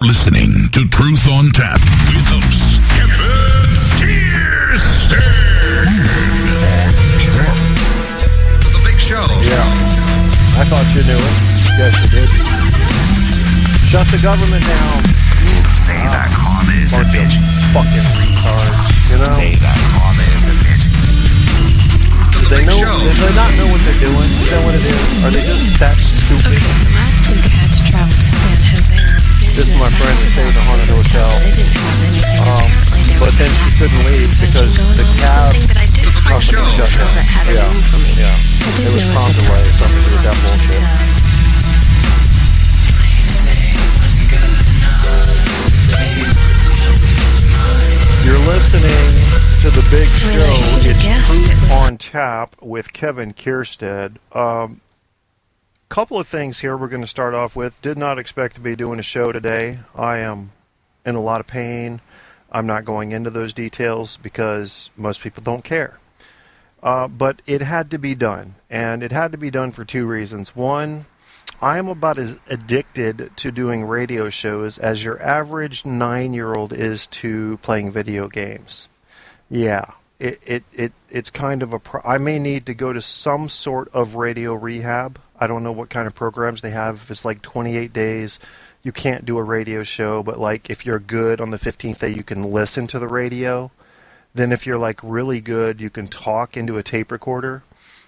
Listening to Truth on Tap with hosts Kevin Kirsten. The Big Show. Yeah, I thought you knew it. Yes, you did. Shut the government down. Say that karma is a bitch. Fucking retards, you know? Say that karma is a bitch. Do they know? Do they not know what they're doing? Is that what it is? Are they just that stupid? Okay, last week I had to travel to San Jose. This is my friend who stayed in a haunted hotel. But then she couldn't leave because the cab company shut down. Yeah. It was time delay, something to do with that bullshit. You're listening to The Big Show. It's Truth on Tap with Kevin Kirsten. Couple of things here we're going to start off with. Did not expect to be doing a show today. I am in a lot of pain. I'm not going into those details because most people don't care. But it had to be done. And it had to be done for two reasons. One, I am about as addicted to doing radio shows as your average 9-year-old is to playing video games. Yeah, it's kind of I may need to go to some sort of radio rehab. I don't know what kind of programs they have. If it's like 28 days, you can't do a radio show, but like if you're good on the 15th day, you can listen to the radio. Then if you're like really good, you can talk into a tape recorder,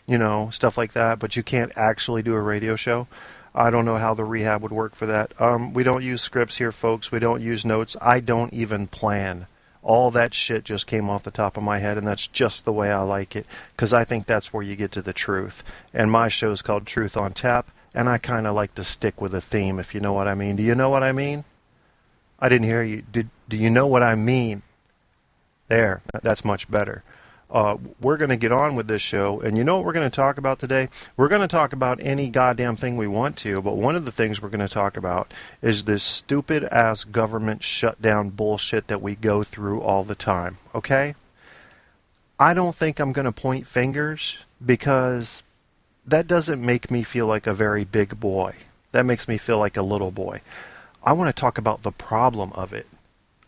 you know, stuff like that, but you can't actually do a radio show. I don't know how the rehab would work for that. We don't use scripts here, folks. We don't use notes. I don't even plan. All that shit just came off the top of my head, and that's just the way I like it, because I think that's where you get to the truth. And my show's called Truth on Tap, and I kind of like to stick with a theme, if you know what I mean. Do you know what I mean? I didn't hear you. Do you know what I mean? There, that's much better. We're going to get on with this show, and you know what we're going to talk about today? We're going to talk about any goddamn thing we want to, but one of the things we're going to talk about is this stupid-ass government shutdown bullshit that we go through all the time, okay? I don't think I'm going to point fingers because that doesn't make me feel like a very big boy. That makes me feel like a little boy. I want to talk about the problem of it.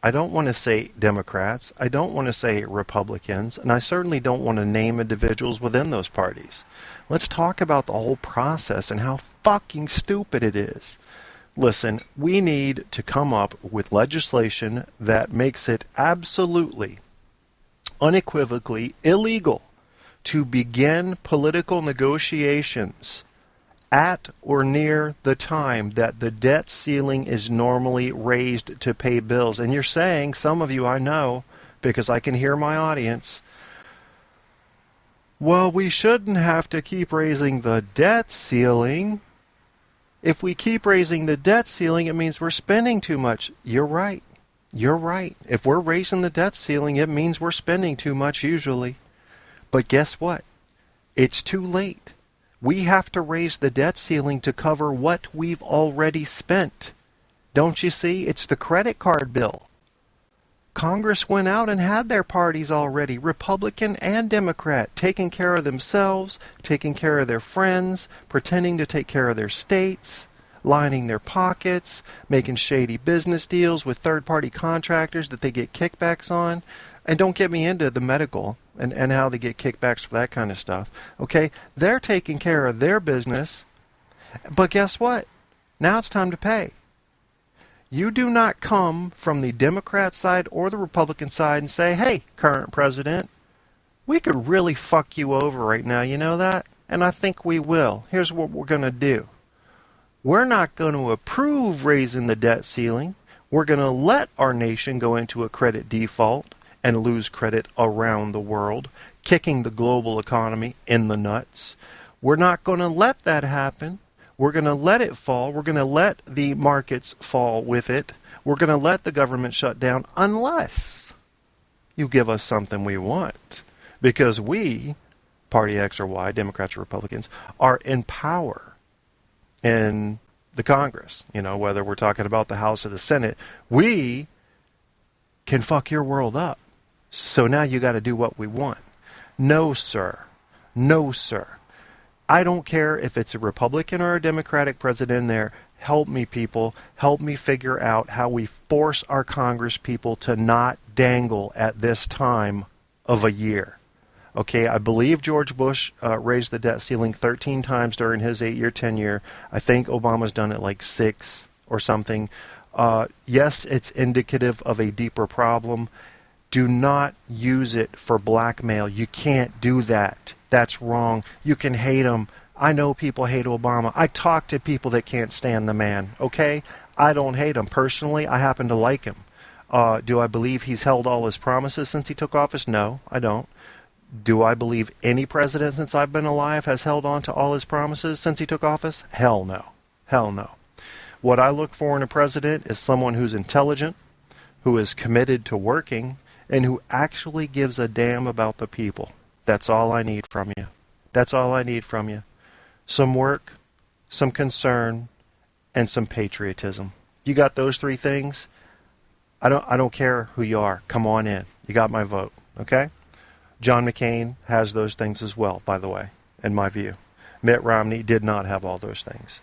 I don't want to say Democrats, I don't want to say Republicans, and I certainly don't want to name individuals within those parties. Let's talk about the whole process and how fucking stupid it is. Listen, we need to come up with legislation that makes it absolutely, unequivocally illegal to begin political negotiations at or near the time that the debt ceiling is normally raised to pay bills. And you're saying, some of you I know, because I can hear my audience, well, we shouldn't have to keep raising the debt ceiling. If we keep raising the debt ceiling, it means we're spending too much. You're right. You're right. If we're raising the debt ceiling, it means we're spending too much usually. But guess what? It's too late. We have to raise the debt ceiling to cover what we've already spent. Don't you see? It's the credit card bill. Congress went out and had their parties already, Republican and Democrat, taking care of themselves, taking care of their friends, pretending to take care of their states, lining their pockets, making shady business deals with third-party contractors that they get kickbacks on. And don't get me into the medical and how they get kickbacks for that kind of stuff. Okay? They're taking care of their business. But guess what? Now it's time to pay. You do not come from the Democrat side or the Republican side and say, hey, current president, we could really fuck you over right now. You know that? And I think we will. Here's what we're going to do. We're not going to approve raising the debt ceiling. We're going to let our nation go into a credit default and lose credit around the world, kicking the global economy in the nuts. We're not going to let that happen. We're going to let it fall. We're going to let the markets fall with it. We're going to let the government shut down unless you give us something we want. Because we, Party X or Y, Democrats or Republicans, are in power in the Congress. You know, whether we're talking about the House or the Senate, we can fuck your world up. So now you got to do what we want. No, sir. No, sir. I don't care if it's a Republican or a Democratic president in there. Help me, people. Help me figure out how we force our Congress people to not dangle at this time of a year. Okay, I believe George Bush raised the debt ceiling 13 times during his 8-year tenure. I think Obama's done it like 6 or something. Yes, it's indicative of a deeper problem. Do not use it for blackmail. You can't do that. That's wrong. You can hate him. I know people hate Obama. I talk to people that can't stand the man, okay? I don't hate him. Personally, I happen to like him. Do I believe he's held all his promises since he took office? No, I don't. Do I believe any president since I've been alive has held on to all his promises since he took office? Hell no. Hell no. What I look for in a president is someone who's intelligent, who is committed to working, and who actually gives a damn about the people. That's all I need from you. That's all I need from you. Some work, some concern, and some patriotism. You got those 3 things? I don't care who you are. Come on in. You got my vote, okay? John McCain has those things as well, by the way, in my view. Mitt Romney did not have all those things.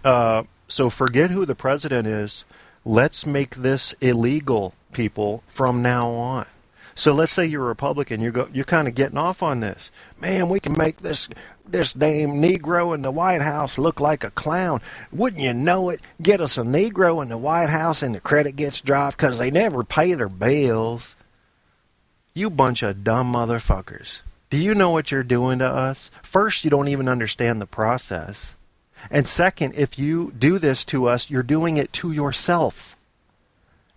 So forget who the president is. Let's make this illegal, people, from now on. So let's say you're a Republican, you're kind of getting off on this. Man, we can make this damn Negro in the White House look like a clown. Wouldn't you know it? Get us a Negro in the White House and the credit gets dropped because they never pay their bills. You bunch of dumb motherfuckers. Do you know what you're doing to us? First, you don't even understand the process. And second, if you do this to us, you're doing it to yourself.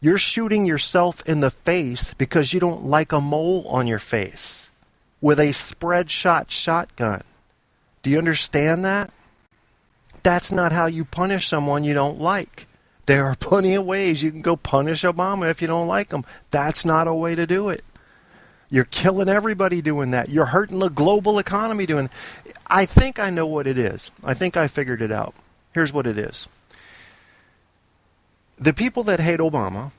You're shooting yourself in the face because you don't like a mole on your face with a spread shot shotgun. Do you understand that? That's not how you punish someone you don't like. There are plenty of ways you can go punish Obama if you don't like him. That's not a way to do it. You're killing everybody doing that. You're hurting the global economy doing it. I think I know what it is. I think I figured it out. Here's what it is. The people that hate Obama,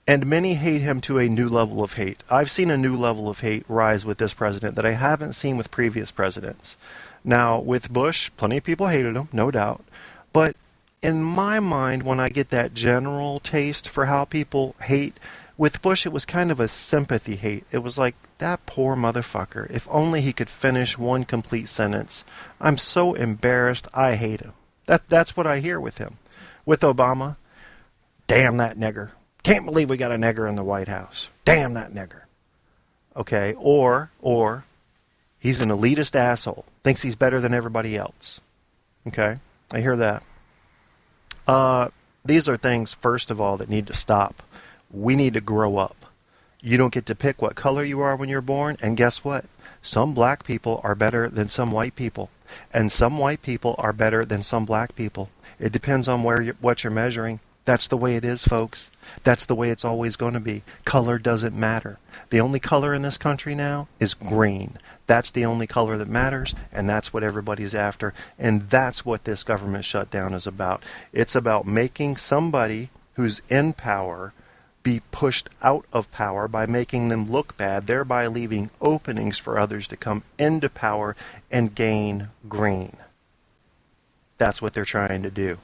and many hate him to a new level of hate. I've seen a new level of hate rise with this president that I haven't seen with previous presidents. Now, with Bush, plenty of people hated him, no doubt. But in my mind, when I get that general taste for how people hate, with Bush, it was kind of a sympathy hate. It was like, that poor motherfucker. If only he could finish one complete sentence. I'm so embarrassed. I hate him. That's what I hear with him. With Obama, damn that nigger. Can't believe we got a nigger in the White House. Damn that nigger. Okay, or he's an elitist asshole. Thinks he's better than everybody else. Okay, I hear that. These are things, first of all, that need to stop. We need to grow up. You don't get to pick what color you are when you're born, and guess what? Some black people are better than some white people, and some white people are better than some black people. It depends on what you're measuring. That's the way it is, folks. That's the way it's always going to be. Color doesn't matter. The only color in this country now is green. That's the only color that matters, and that's what everybody's after, and that's what this government shutdown is about. It's about making somebody who's in power be pushed out of power by making them look bad, thereby leaving openings for others to come into power and gain green. That's what they're trying to do.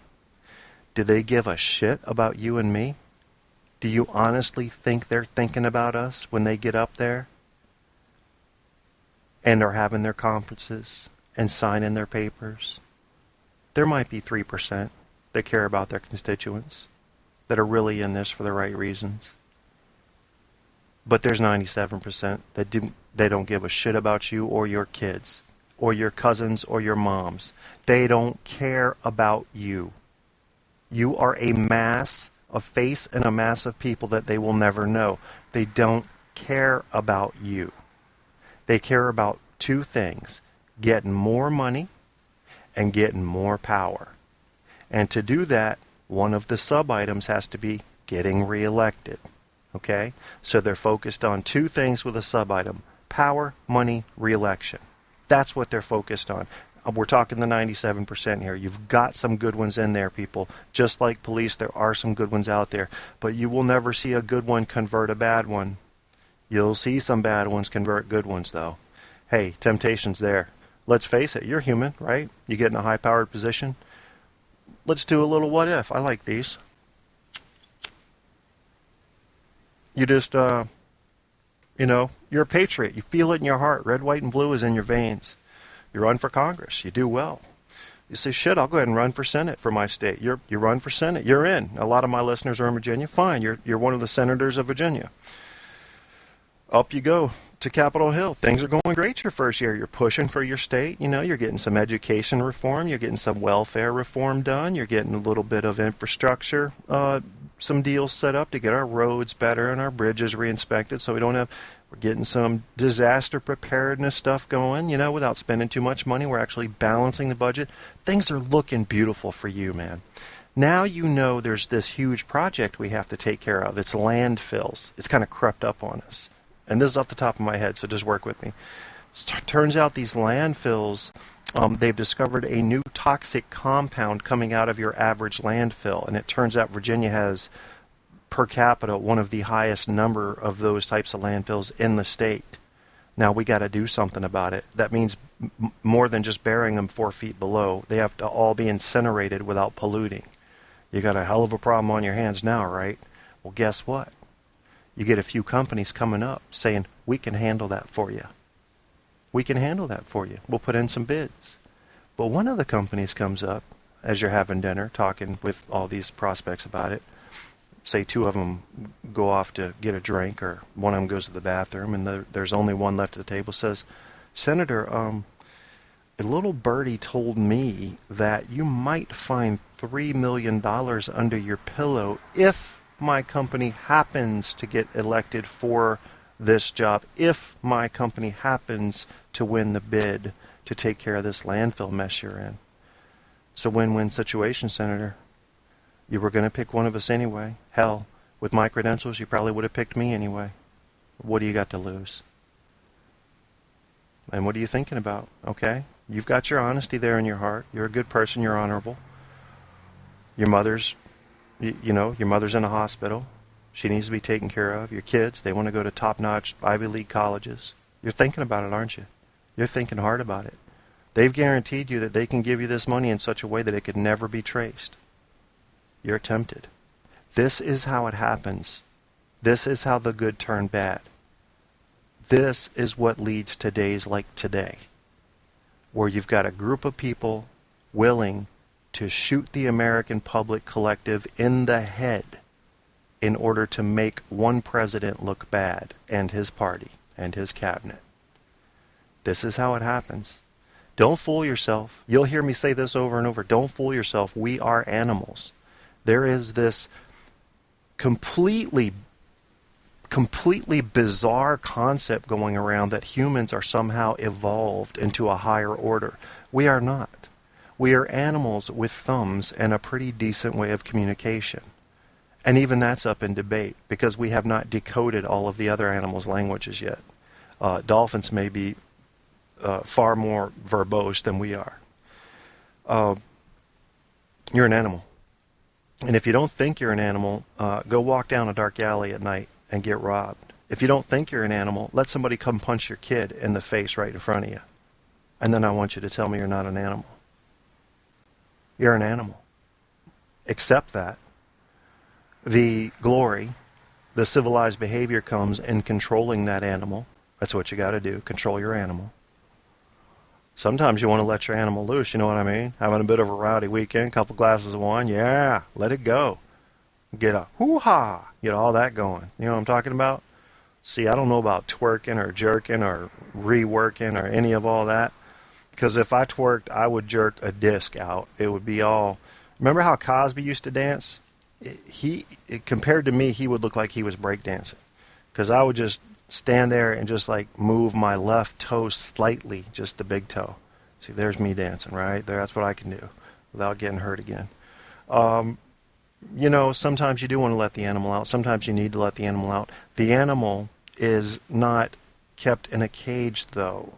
Do they give a shit about you and me? Do you honestly think they're thinking about us when they get up there and are having their conferences and signing their papers? There might be 3% that care about their constituents, that are really in this for the right reasons. But there's 97% that they don't give a shit about you or your kids or your cousins or your moms. They don't care about you. You are a mass, a face and a mass of people that they will never know. They don't care about you. They care about two things: getting more money and getting more power. And to do that, one of the sub-items has to be getting reelected. Okay? So they're focused on two things with a sub-item: power, money, reelection. That's what they're focused on. We're talking the 97% here. You've got some good ones in there, people. Just like police, there are some good ones out there. But you will never see a good one convert a bad one. You'll see some bad ones convert good ones, though. Hey, temptation's there. let's face it, you're human, right? You get in a high-powered position. Let's do a little what if. I like these. You just, you're a patriot. You feel it in your heart. Red, white, and blue is in your veins. You run for Congress. You do well. You say, shit, I'll go ahead and run for Senate for my state. You run for Senate. You're in. A lot of my listeners are in Virginia. Fine. You're one of the senators of Virginia. Up you go to Capitol Hill. Things are going great your first year. You're pushing for your state. You're getting some education reform. You're getting some welfare reform done. You're getting a little bit of infrastructure, some deals set up to get our roads better and our bridges re-inspected so we're getting some disaster preparedness stuff going, without spending too much money. We're actually balancing the budget. Things are looking beautiful for you, man. Now there's this huge project we have to take care of. It's landfills. It's kind of crept up on us. And this is off the top of my head, so just work with me. Turns out these landfills, they've discovered a new toxic compound coming out of your average landfill. And it turns out Virginia has, per capita, one of the highest number of those types of landfills in the state. Now, we got to do something about it. That means more than just burying them 4 feet below. They have to all be incinerated without polluting. You got a hell of a problem on your hands now, right? Well, guess what? You get a few companies coming up saying, we can handle that for you. We can handle that for you. We'll put in some bids. But one of the companies comes up as you're having dinner, talking with all these prospects about it. Say 2 of them go off to get a drink, or one of them goes to the bathroom, and there's only one left at the table. Says, Senator, a little birdie told me that you might find $3 million under your pillow if my company happens to get elected for this job, if my company happens to win the bid to take care of this landfill mess you're in. It's a win-win situation, Senator. You were going to pick one of us anyway. Hell, with my credentials, you probably would have picked me anyway. What do you got to lose? And what are you thinking about? Okay? You've got your honesty there in your heart. You're a good person. You're honorable. Your mother's your mother's in a hospital. She needs to be taken care of. Your kids, they want to go to top-notch Ivy League colleges. You're thinking about it, aren't you? You're thinking hard about it. They've guaranteed you that they can give you this money in such a way that it could never be traced. You're tempted. This is how it happens. This is how the good turn bad. This is what leads to days like today, where you've got a group of people willing to shoot the American public collective in the head in order to make one president look bad, and his party and his cabinet. This is how it happens. Don't fool yourself. You'll hear me say this over and over. Don't fool yourself. We are animals. There is this completely bizarre concept going around that humans are somehow evolved into a higher order. We are not. We are animals with thumbs and a pretty decent way of communication. And even that's up in debate because we have not decoded all of the other animals' languages yet. Dolphins may be far more verbose than we are. You're an animal. And if you don't think you're an animal, go walk down a dark alley at night and get robbed. If you don't think you're an animal, let somebody come punch your kid in the face right in front of you. And then I want you to tell me you're not an animal. You're an animal. Accept that. The glory, the civilized behavior comes in controlling that animal. That's what you got to do, control your animal. Sometimes you want to let your animal loose, you know what I mean? Having a bit of a rowdy weekend, couple glasses of wine, yeah, let it go. Get a hoo-ha, get all that going. You know what I'm talking about? See, I don't know about twerking or jerking or reworking or any of all that. Because if I twerked, I would jerk a disc out. It would be all... Remember how Cosby used to dance? Compared to me, he would look like he was breakdancing. Because I would just stand there and just like move my left toe slightly, just the big toe. See, there's me dancing, right? That's what I can do without getting hurt again. Sometimes you do want to let the animal out. Sometimes you need to let the animal out. The animal is not kept in a cage, though,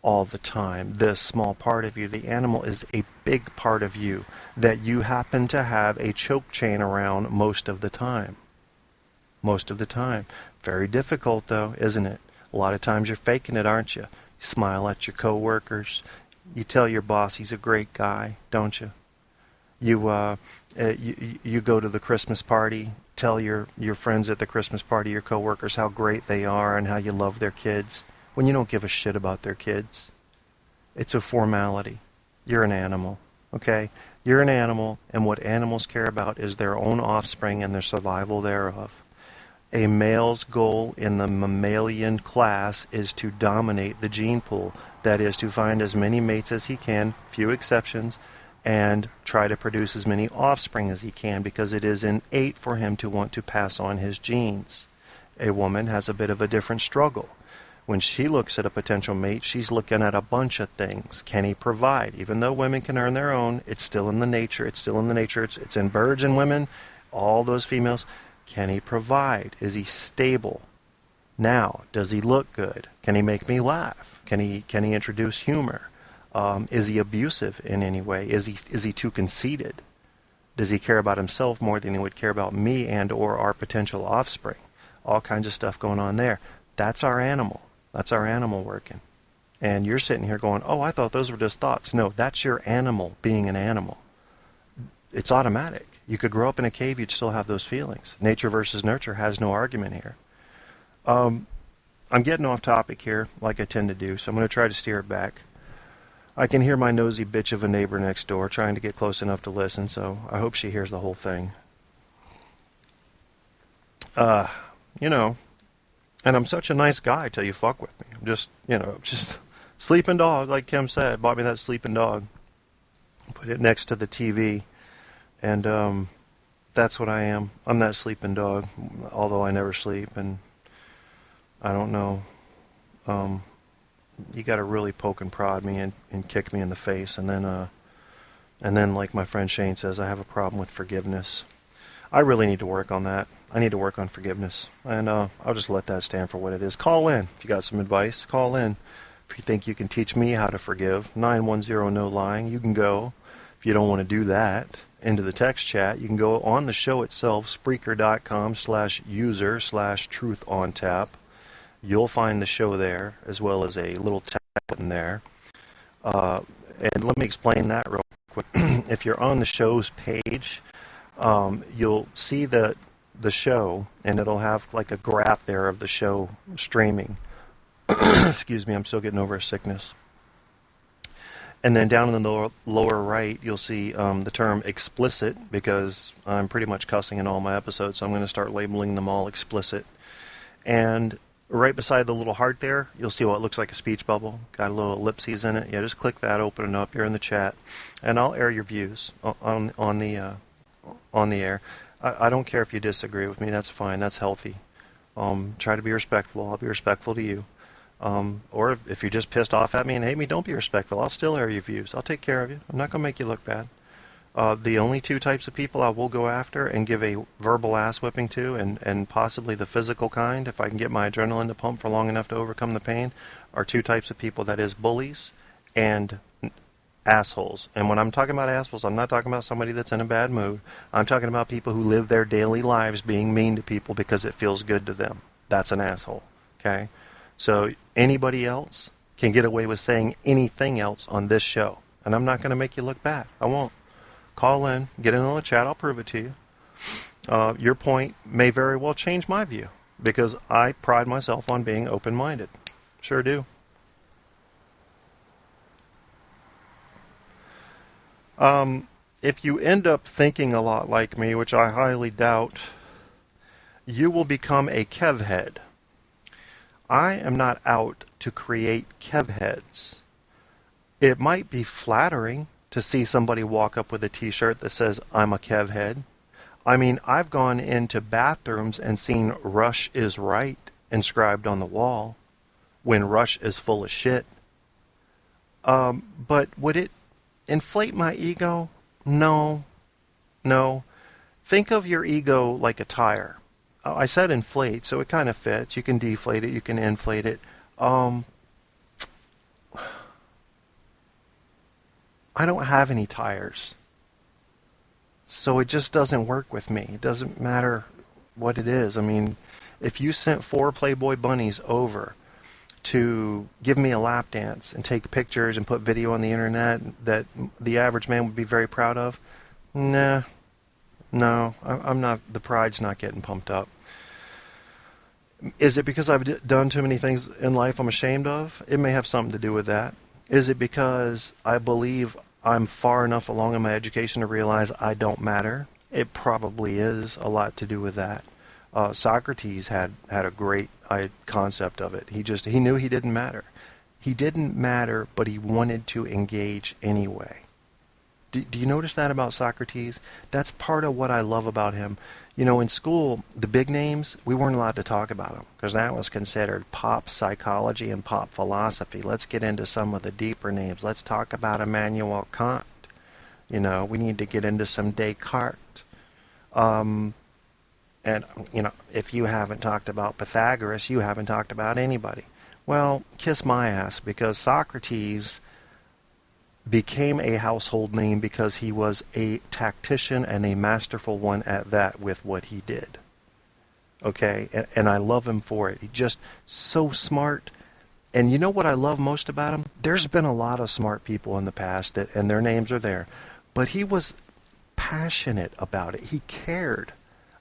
all the time. This small part of you, the animal is a big part of you that you happen to have a choke chain around most of the time. Most of the time. Very difficult, though, isn't it? A lot of times you're faking it, aren't you? You smile at your coworkers. You tell your boss he's a great guy, don't you? You go to the Christmas party, tell your friends at the Christmas party, your coworkers, how great they are and how you love their kids, when you don't give a shit about their kids. It's a formality. You're an animal, okay? You're an animal, and what animals care about is their own offspring and their survival thereof. A male's goal in the mammalian class is to dominate the gene pool. That is, to find as many mates as he can, few exceptions, and try to produce as many offspring as he can, because it is innate for him to want to pass on his genes. A woman has a bit of a different struggle. When she looks at a potential mate, she's looking at a bunch of things. Can he provide? Even though women can earn their own, it's still in the nature. It's in birds and women, all those females. Can he provide? Is he stable? Now, does he look good? Can he make me laugh? Can he introduce humor? Is he abusive in any way? Is he too conceited? Does he care about himself more than he would care about me and or our potential offspring? All kinds of stuff going on there. That's our animal. That's our animal working. And you're sitting here going, oh, I thought those were just thoughts. No, that's your animal being an animal. It's automatic. You could grow up in a cave, you'd still have those feelings. Nature versus nurture has no argument here. I'm getting off topic here, like I tend to do, so I'm going to try to steer it back. I can hear my nosy bitch of a neighbor next door trying to get close enough to listen, so I hope she hears the whole thing. And I'm such a nice guy till you fuck with me. I'm just sleeping dog, like Kim said. Bought me that sleeping dog. Put it next to the TV. And that's what I am. I'm that sleeping dog, although I never sleep. And I don't know. You got to really poke and prod me and kick me in the face. And then, like my friend Shane says, I have a problem with forgiveness. I really need to work on that. I need to work on forgiveness. And I'll just let that stand for what it is. Call in if you got some advice. Call in if you think you can teach me how to forgive. 910-NO-LYING. You can go, if you don't want to do that, into the text chat. You can go on the show itself, Spreaker.com/user/truth-on-tap. You'll find the show there, as well as a little tap button there. And let me explain that real quick. If you're on the show's page, you'll see the show, and it'll have like a graph there of the show streaming. Excuse me, I'm still getting over a sickness. And then down in the lower right, you'll see the term explicit, because I'm pretty much cussing in all my episodes, so I'm going to start labeling them all explicit. And right beside the little heart there, you'll see what looks like a speech bubble. Got a little ellipses in it. Yeah, just click that, open it up. You're in the chat. And I'll air your views on the air. I don't care if you disagree with me. That's fine. That's healthy. Try to be respectful. I'll be respectful to you. Or if you're just pissed off at me and hate me, don't be respectful. I'll still air your views. I'll take care of you. I'm not going to make you look bad. The only two types of people I will go after and give a verbal ass whipping to, and possibly the physical kind, if I can get my adrenaline to pump for long enough to overcome the pain, are two types of people. That is bullies and assholes. And when I'm talking about assholes, I'm not talking about somebody that's in a bad mood. I'm talking about people who live their daily lives being mean to people because it feels good to them. That's an asshole. Okay? So anybody else can get away with saying anything else on this show. And I'm not going to make you look bad. I won't. Call in, get in on the chat, I'll prove it to you. Your point may very well change my view, because I pride myself on being open-minded. Sure do. If you end up thinking a lot like me, which I highly doubt, you will become a Kev head. I am not out to create Kev heads. It might be flattering to see somebody walk up with a t-shirt that says, I'm a Kev head. I mean, I've gone into bathrooms and seen Rush is right inscribed on the wall when Rush is full of shit. But would it inflate my ego? No. Think of your ego like a tire. I said inflate, so it kind of fits. You can deflate it, you can inflate it. I don't have any tires. So it just doesn't work with me. It doesn't matter what it is. I mean, if you sent 4 Playboy bunnies over to give me a lap dance and take pictures and put video on the internet that the average man would be very proud of? Nah, no, I'm not. The pride's not getting pumped up. Is it because I've done too many things in life I'm ashamed of? It may have something to do with that. Is it because I believe I'm far enough along in my education to realize I don't matter? It probably is a lot to do with that. Socrates had a great concept of it. He knew he didn't matter. He didn't matter, but he wanted to engage anyway. Do you notice that about Socrates? That's part of what I love about him. You know, in school, the big names, we weren't allowed to talk about them because that was considered pop psychology and pop philosophy. Let's get into some of the deeper names. Let's talk about Immanuel Kant. You know, we need to get into some Descartes. And, you know, if you haven't talked about Pythagoras, you haven't talked about anybody. Well, kiss my ass, because Socrates became a household name because he was a tactician and a masterful one at that with what he did. Okay? And I love him for it. He's just so smart. And you know what I love most about him? There's been a lot of smart people in the past, and their names are there. But he was passionate about it. He cared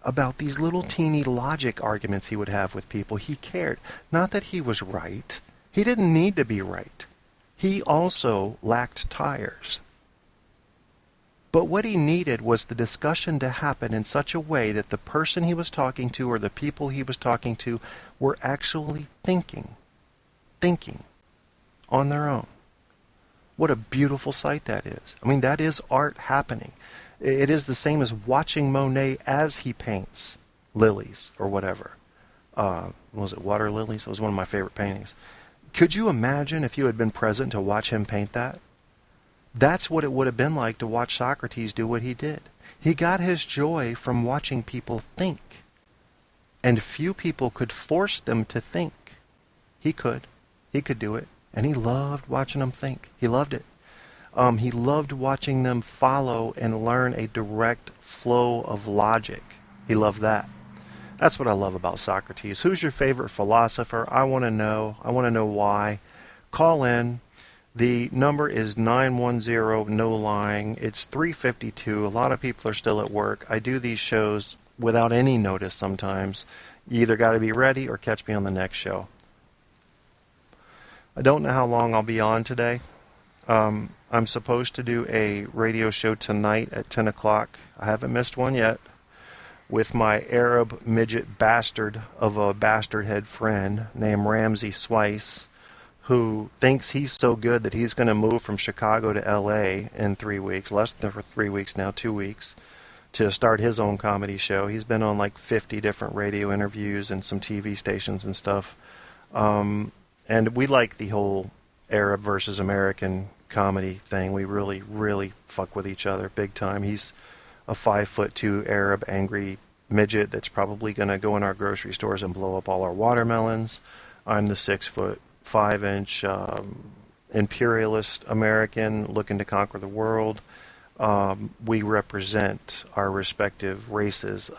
about these little teeny logic arguments he would have with people. He cared. Not that he was right. He didn't need to be right. He also lacked tires. But what he needed was the discussion to happen in such a way that the person he was talking to or the people he was talking to were actually thinking on their own. What a beautiful sight that is. I mean, that is art happening. It is the same as watching Monet as he paints lilies or whatever. Was it water lilies? It was one of my favorite paintings. Could you imagine if you had been present to watch him paint that? That's what it would have been like to watch Socrates do what he did. He got his joy from watching people think. And few people could force them to think. He could. He could do it. And he loved watching them think. He loved it. He loved watching them follow and learn a direct flow of logic. He loved that. That's what I love about Socrates. Who's your favorite philosopher? I want to know. I want to know why. Call in. The number is 910, no lying. It's 3:52. A lot of people are still at work. I do these shows without any notice sometimes. You either got to be ready or catch me on the next show. I don't know how long I'll be on today. I'm supposed to do a radio show tonight at 10 o'clock. I haven't missed one yet. With my Arab midget bastard of a bastard head friend named Ramsey Swice, who thinks he's so good that he's going to move from Chicago to L.A. in 3 weeks, less than 3 weeks now, 2 weeks, to start his own comedy show. He's been on like 50 different radio interviews and some TV stations and stuff. And we like the whole Arab versus American comedy thing. We really, really fuck with each other big time. He's a 5'2" Arab angry midget that's probably going to go in our grocery stores and blow up all our watermelons. I'm the 6'5" imperialist American looking to conquer the world. We represent our respective races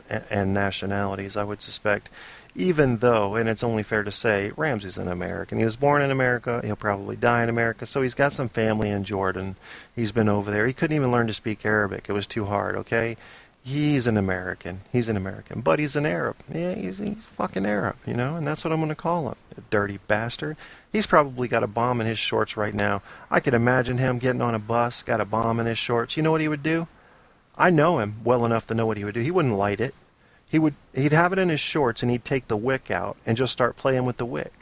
and nationalities, I would suspect. Even though, and it's only fair to say, Ramsey's an American. He was born in America. He'll probably die in America. So he's got some family in Jordan. He's been over there. He couldn't even learn to speak Arabic. It was too hard, okay? He's an American. He's an American. But he's an Arab. Yeah, he's fucking Arab, you know? And that's what I'm going to call him. A dirty bastard. He's probably got a bomb in his shorts right now. I could imagine him getting on a bus, got a bomb in his shorts. You know what he would do? I know him well enough to know what he would do. He wouldn't light it. He'd have it in his shorts and he'd take the wick out and just start playing with the wick.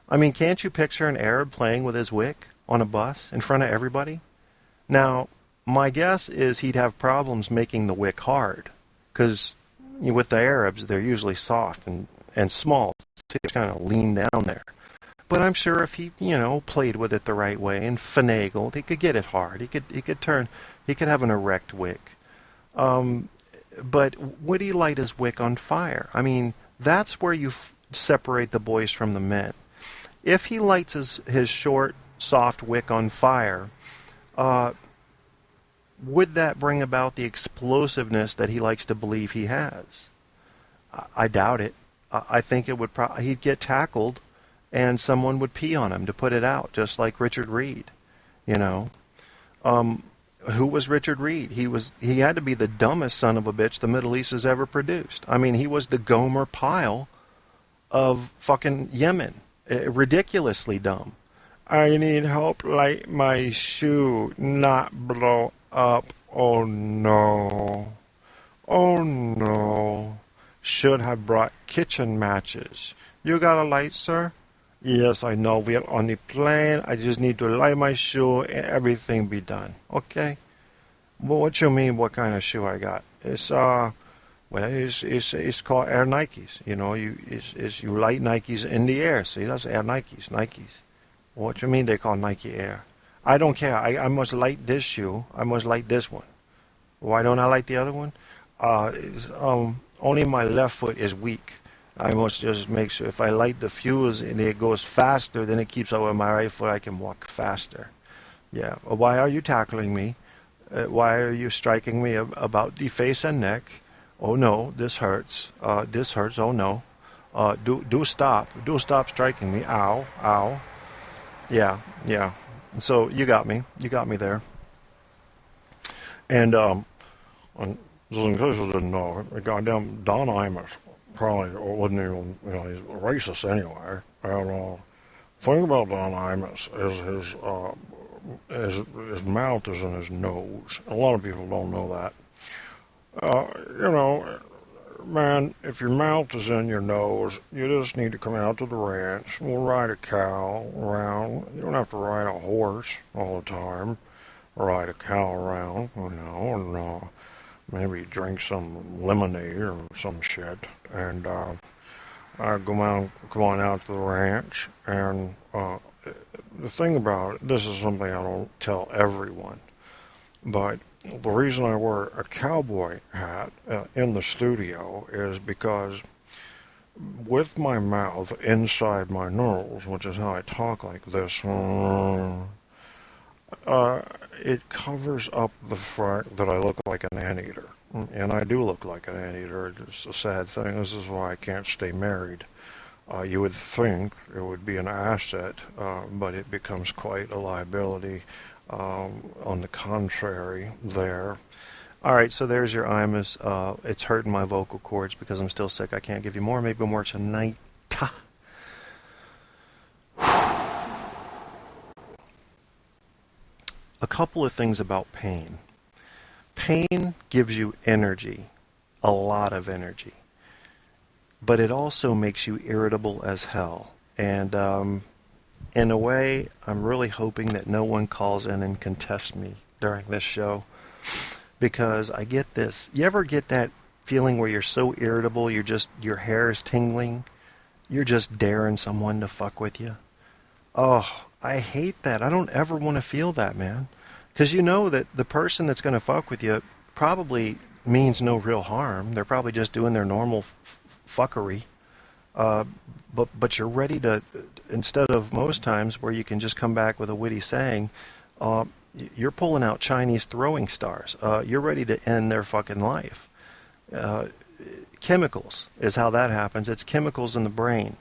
I mean, can't you picture an Arab playing with his wick on a bus in front of everybody? Now, my guess is he'd have problems making the wick hard, because with the Arabs, they're usually soft and small, so you kind of lean down there. But I'm sure if he, played with it the right way and finagled, he could get it hard. He could have an erect wick. But would he light his wick on fire? I mean, that's where you separate the boys from the men. If he lights his short, soft wick on fire, would that bring about the explosiveness that he likes to believe he has? I doubt it. I think it would. He'd get tackled, and someone would pee on him to put it out, just like Richard Reed, you know. Who was Richard Reed? He had to be the dumbest son of a bitch the Middle East has ever produced. I mean, he was the Gomer Pyle of fucking Yemen. Ridiculously dumb. I need help light my shoe not blow up. Oh no. Oh no. Should have brought kitchen matches. You got a light, sir? Yes, I know. We're on the plane. I just need to light my shoe and everything be done. Okay? Well, what you mean what kind of shoe I got? It's it's called Air Nikes. You know, you light Nikes in the air. See, that's Air Nikes. Nikes. What you mean they call Nike Air? I don't care. I must light this shoe. I must light this one. Why don't I light the other one? Only my left foot is weak. I must just make sure if I light the fuse and it goes faster, then it keeps up with my right foot. I can walk faster. Yeah. Why are you tackling me? Why are you striking me about the face and neck? Oh no, this hurts. This hurts. Oh no. Do stop. Do stop striking me. Ow. Ow. Yeah. Yeah. So you got me. You got me there. And just in case you didn't know, goddamn Don Imus probably wasn't even, you know, he's racist anyway. And thing about Don Imus is his mouth is in his nose. A lot of people don't know that. You know, man, if your mouth is in your nose, you just need to come out to the ranch. We'll ride a cow around. You don't have to ride a horse all the time. Ride a cow around, you know, and maybe drink some lemonade or some shit. And I go on out to the ranch. And the thing about it, this is something I don't tell everyone, but the reason I wear a cowboy hat in the studio is because with my mouth inside my nose, which is how I talk like this, it covers up the fact that I look like an anteater. And I do look like an anteater. It's a sad thing. This is why I can't stay married. You would think it would be an asset, but it becomes quite a liability. On the contrary, there. All right, so there's your Imus. It's hurting my vocal cords because I'm still sick. I can't give you more. Maybe more tonight. A couple of things about pain. Pain gives you energy, a lot of energy, but it also makes you irritable as hell. And in a way, I'm really hoping that no one calls in and contests me during this show, because I get this. You ever get that feeling where you're so irritable, your hair is tingling, you're just daring someone to fuck with you? Oh, I hate that. I don't ever want to feel that, man. Because you know that the person that's going to fuck with you probably means no real harm. They're probably just doing their normal fuckery. But you're ready to, instead of most times where you can just come back with a witty saying, you're pulling out Chinese throwing stars. You're ready to end their fucking life. Chemicals is how that happens. It's chemicals in the brain.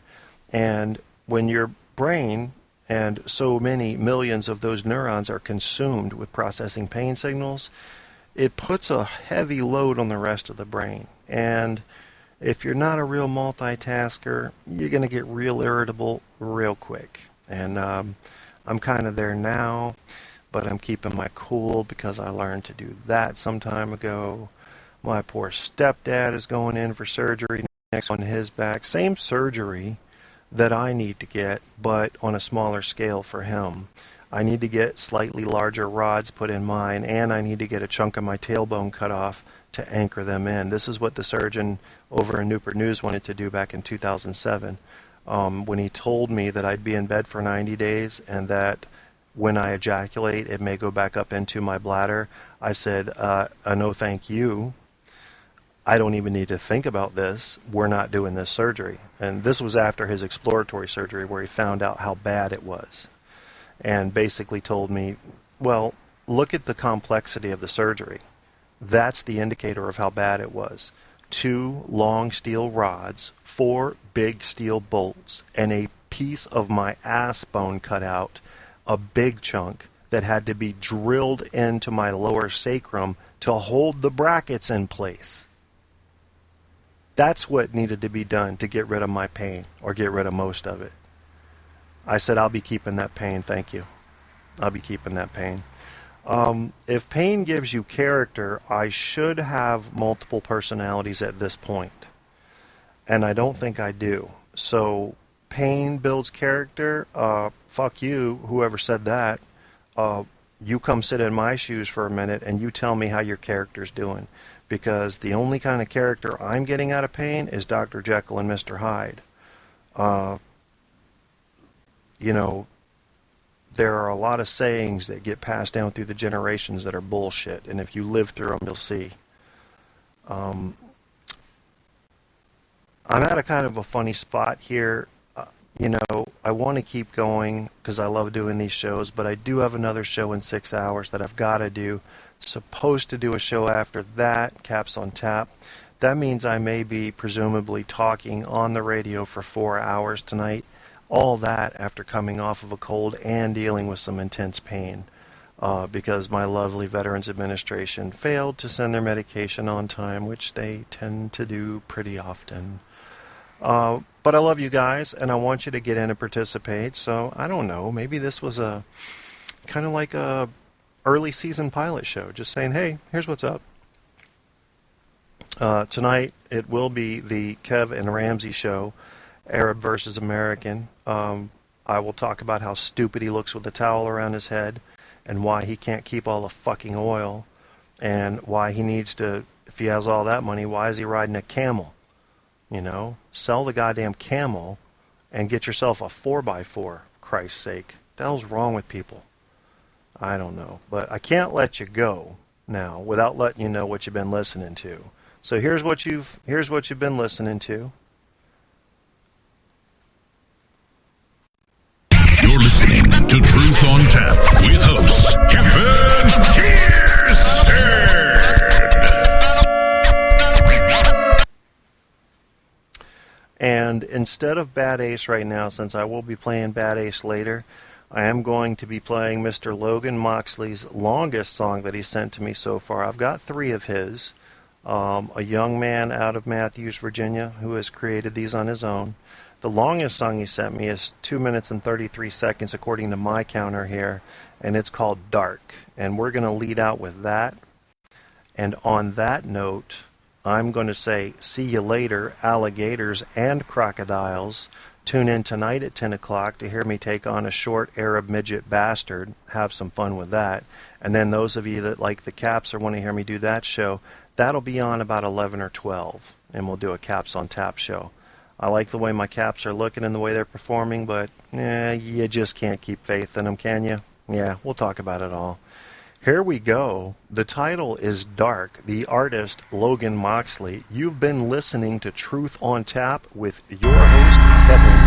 And when your brain and so many millions of those neurons are consumed with processing pain signals, it puts a heavy load on the rest of the brain. And if you're not a real multitasker, you're going to get real irritable real quick. And I'm kind of there now, but I'm keeping my cool because I learned to do that some time ago. My poor stepdad is going in for surgery next on his back. Same surgery that I need to get, but on a smaller scale for him. I need to get slightly larger rods put in mine, and I need to get a chunk of my tailbone cut off to anchor them in. This is what the surgeon over in Newport News wanted to do back in 2007, when he told me that I'd be in bed for 90 days and that when I ejaculate it may go back up into my bladder. I said, no thank you. I don't even need to think about this. We're not doing this surgery. And this was after his exploratory surgery where he found out how bad it was. And basically told me, well, look at the complexity of the surgery. That's the indicator of how bad it was. 2 long steel rods, 4 big steel bolts, and a piece of my ass bone cut out, a big chunk that had to be drilled into my lower sacrum to hold the brackets in place. That's what needed to be done to get rid of my pain, or get rid of most of it. I said, I'll be keeping that pain, thank you. I'll be keeping that pain. If pain gives you character, I should have multiple personalities at this point. And I don't think I do. So, pain builds character. Fuck you, whoever said that. You come sit in my shoes for a minute and you tell me how your character's doing. Because the only kind of character I'm getting out of pain is Dr. Jekyll and Mr. Hyde. You know, there are a lot of sayings that get passed down through the generations that are bullshit. And if you live through them, you'll see. I'm at a kind of a funny spot here. You know, I want to keep going because I love doing these shows, but I do have another show in 6 hours that I've got to do. Supposed to do a show after that, Caps on Tap. That means I may be presumably talking on the radio for 4 hours tonight. All that after coming off of a cold and dealing with some intense pain because my lovely Veterans Administration failed to send their medication on time, which they tend to do pretty often. But I love you guys, and I want you to get in and participate. So, I don't know, maybe this was a kind of like a early season pilot show, just saying, hey, here's what's up. Tonight, it will be the Kev and Ramsey show, Arab versus American. I will talk about how stupid he looks with a towel around his head, and why he can't keep all the fucking oil, and why he needs to, if he has all that money, why is he riding a camel? You know, sell the goddamn camel and get yourself a 4x4, for Christ's sake. What the hell's wrong with people? I don't know. But I can't let you go now without letting you know what you've been listening to. So here's what you've been listening to. You're listening to Truth on Tap with host Kevin Kierstead. And instead of Bad Ace right now, since I will be playing Bad Ace later, I am going to be playing Mr. Logan Moxley's longest song that he sent to me so far. I've got 3 of his. A young man out of Matthews, Virginia, who has created these on his own. The longest song he sent me is 2 minutes and 33 seconds, according to my counter here, and it's called Dark. And we're going to lead out with that. And on that note, I'm going to say, see you later, alligators and crocodiles. Tune in tonight at 10 o'clock to hear me take on a short Arab midget bastard. Have some fun with that. And then those of you that like the Caps or want to hear me do that show, that'll be on about 11 or 12, and we'll do a Caps on Tap show. I like the way my Caps are looking and the way they're performing, but you just can't keep faith in them, can you? Yeah, we'll talk about it all. Here we go. The title is Dark. The artist, Logan Moxley. You've been listening to Truth on Tap with your host, Kevin